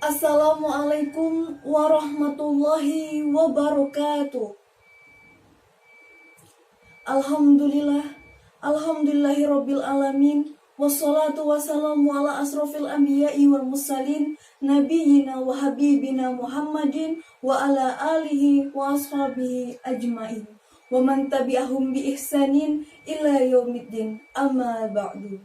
Assalamualaikum warahmatullahi wabarakatuh. Alhamdulillahirabbil alamin. Wassalatu wassalamu ala asrofil anbiya'i wal mursalin nabiyyina wa habibina Muhammadin wa ala alihi wa ashabihi ajmain wa man tabi'ahum bi ihsanin ila yaumiddin, amma ba'du.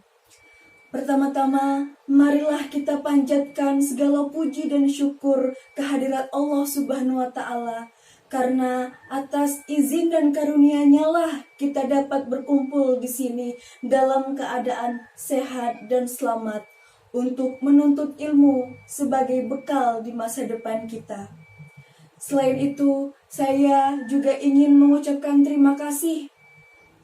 Pertama-tama, marilah kita panjatkan segala puji dan syukur kehadirat Allah Subhanahu wa Ta'ala, karena atas izin dan karunia-Nya lah kita dapat berkumpul di sini dalam keadaan sehat dan selamat untuk menuntut ilmu sebagai bekal di masa depan kita. Selain itu, saya juga ingin mengucapkan terima kasih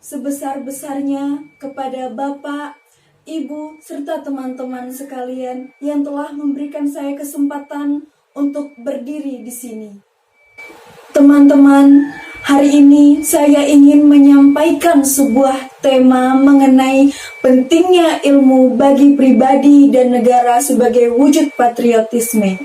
sebesar-besarnya kepada Bapak, Ibu, serta teman-teman sekalian yang telah memberikan saya kesempatan untuk berdiri di sini. Teman-teman, hari ini saya ingin menyampaikan sebuah tema mengenai pentingnya ilmu bagi pribadi dan negara sebagai wujud patriotisme.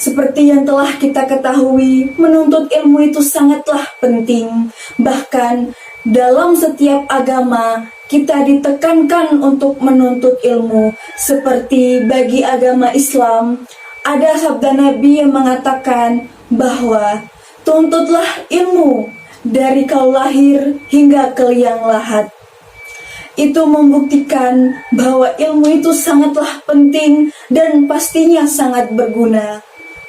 Seperti yang telah kita ketahui, menuntut ilmu itu sangatlah penting. Bahkan dalam setiap agama, kita ditekankan untuk menuntut ilmu. Seperti bagi agama Islam, ada sabda Nabi yang mengatakan bahwa tuntutlah ilmu dari kau lahir hingga ke liang lahat. Itu membuktikan bahwa ilmu itu sangatlah penting dan pastinya sangat berguna.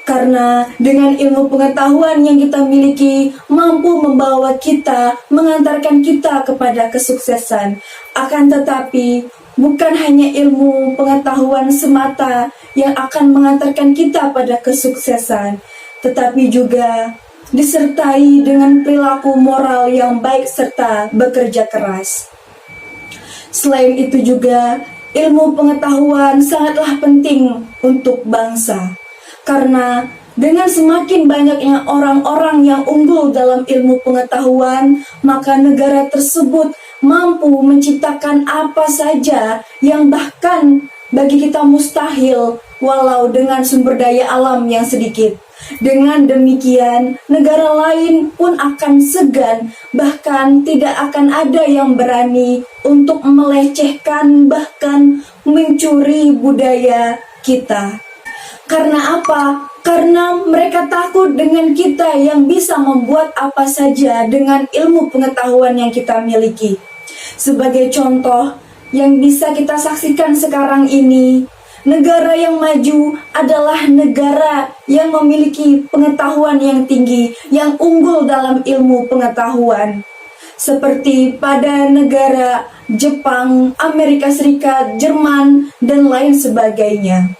Karena dengan ilmu pengetahuan yang kita miliki mampu membawa kita, mengantarkan kita kepada kesuksesan. Akan tetapi, bukan hanya ilmu pengetahuan semata yang akan mengantarkan kita pada kesuksesan, tetapi juga disertai dengan perilaku moral yang baik serta bekerja keras. Selain itu juga, ilmu pengetahuan sangatlah penting untuk bangsa. Karena dengan semakin banyaknya orang-orang yang unggul dalam ilmu pengetahuan, maka negara tersebut mampu menciptakan apa saja yang bahkan bagi kita mustahil, walau dengan sumber daya alam yang sedikit. Dengan demikian, negara lain pun akan segan, bahkan tidak akan ada yang berani untuk melecehkan, bahkan mencuri budaya kita. Karena apa? Karena mereka takut dengan kita yang bisa membuat apa saja dengan ilmu pengetahuan yang kita miliki. Sebagai contoh yang bisa kita saksikan sekarang ini, negara yang maju adalah negara yang memiliki pengetahuan yang tinggi, yang unggul dalam ilmu pengetahuan. Seperti pada negara Jepang, Amerika Serikat, Jerman, dan lain sebagainya.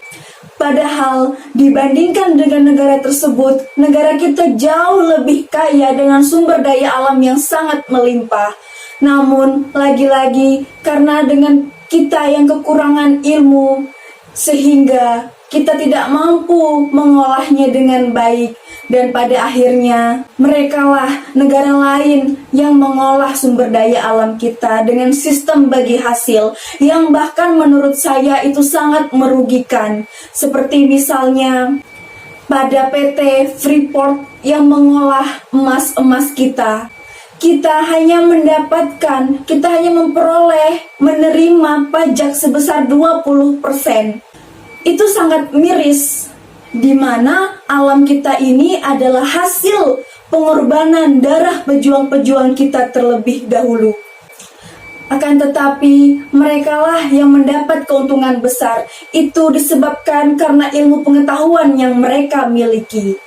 Padahal dibandingkan dengan negara tersebut, negara kita jauh lebih kaya dengan sumber daya alam yang sangat melimpah. Namun lagi-lagi karena dengan kita yang kekurangan ilmu, sehingga kita tidak mampu mengolahnya dengan baik. Dan pada akhirnya merekalah negara lain yang mengolah sumber daya alam kita dengan sistem bagi hasil yang bahkan menurut saya itu sangat merugikan. Seperti misalnya pada PT Freeport yang mengolah emas-emas kita. Kita hanya memperoleh menerima pajak sebesar 20%. Itu sangat miris, di mana alam kita ini adalah hasil pengorbanan darah pejuang-pejuang kita terlebih dahulu. Akan tetapi, merekalah yang mendapat keuntungan besar. Itu disebabkan karena ilmu pengetahuan yang mereka miliki.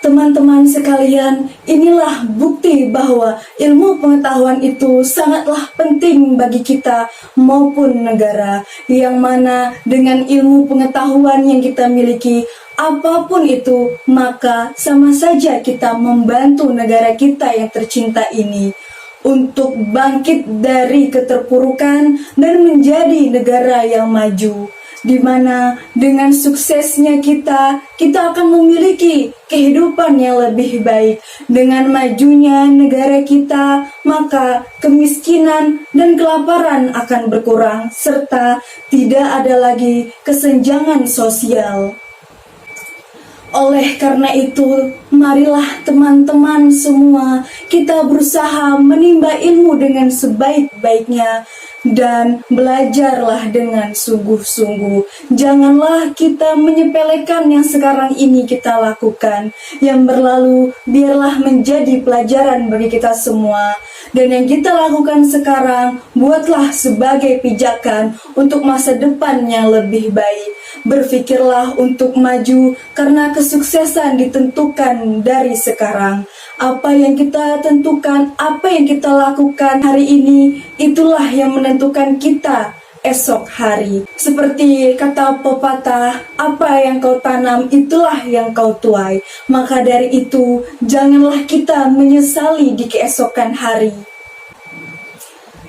Teman-teman sekalian, inilah bukti bahwa ilmu pengetahuan itu sangatlah penting bagi kita maupun negara, yang mana dengan ilmu pengetahuan yang kita miliki, apapun itu, maka sama saja kita membantu negara kita yang tercinta ini untuk bangkit dari keterpurukan dan menjadi negara yang maju. Di mana dengan suksesnya kita akan memiliki kehidupan yang lebih baik. Dengan majunya negara kita, maka kemiskinan dan kelaparan akan berkurang, serta tidak ada lagi kesenjangan sosial. Oleh karena itu, marilah teman-teman semua kita berusaha menimba ilmu dengan sebaik-baiknya dan belajarlah dengan sungguh-sungguh. Janganlah kita menyepelekan yang sekarang ini kita lakukan. Yang berlalu biarlah menjadi pelajaran bagi kita semua. Dan yang kita lakukan sekarang, buatlah sebagai pijakan untuk masa depan yang lebih baik. Berpikirlah untuk maju karena kesuksesan ditentukan dari sekarang. Apa yang kita tentukan, apa yang kita lakukan hari ini, itulah yang menentukan kita esok hari. Seperti kata pepatah, apa yang kau tanam itulah yang kau tuai. Maka dari itu, janganlah kita menyesali di keesokan hari.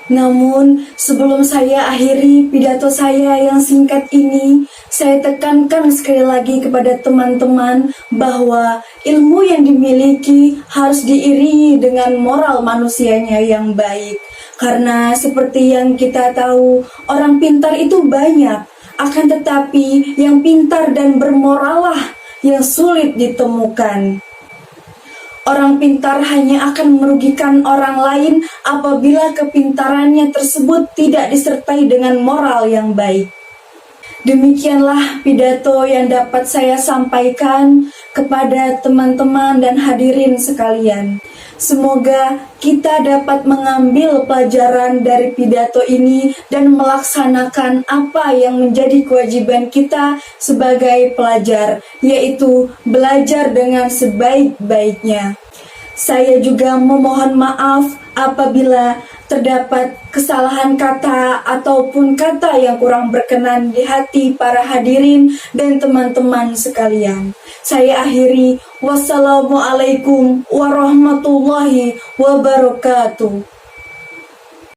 Namun, sebelum saya akhiri pidato saya yang singkat ini, saya tekankan sekali lagi kepada teman-teman bahwa ilmu yang dimiliki harus diiringi dengan moral manusianya yang baik. Karena seperti yang kita tahu, orang pintar itu banyak, akan tetapi yang pintar dan bermoral lah yang sulit ditemukan. Orang pintar hanya akan merugikan orang lain apabila kepintarannya tersebut tidak disertai dengan moral yang baik. Demikianlah pidato yang dapat saya sampaikan kepada teman-teman dan hadirin sekalian. Semoga kita dapat mengambil pelajaran dari pidato ini dan melaksanakan apa yang menjadi kewajiban kita sebagai pelajar, yaitu belajar dengan sebaik-baiknya. Saya juga memohon maaf apabila terdapat kesalahan kata ataupun kata yang kurang berkenan di hati para hadirin dan teman-teman sekalian. Saya akhiri, wassalamualaikum warahmatullahi wabarakatuh.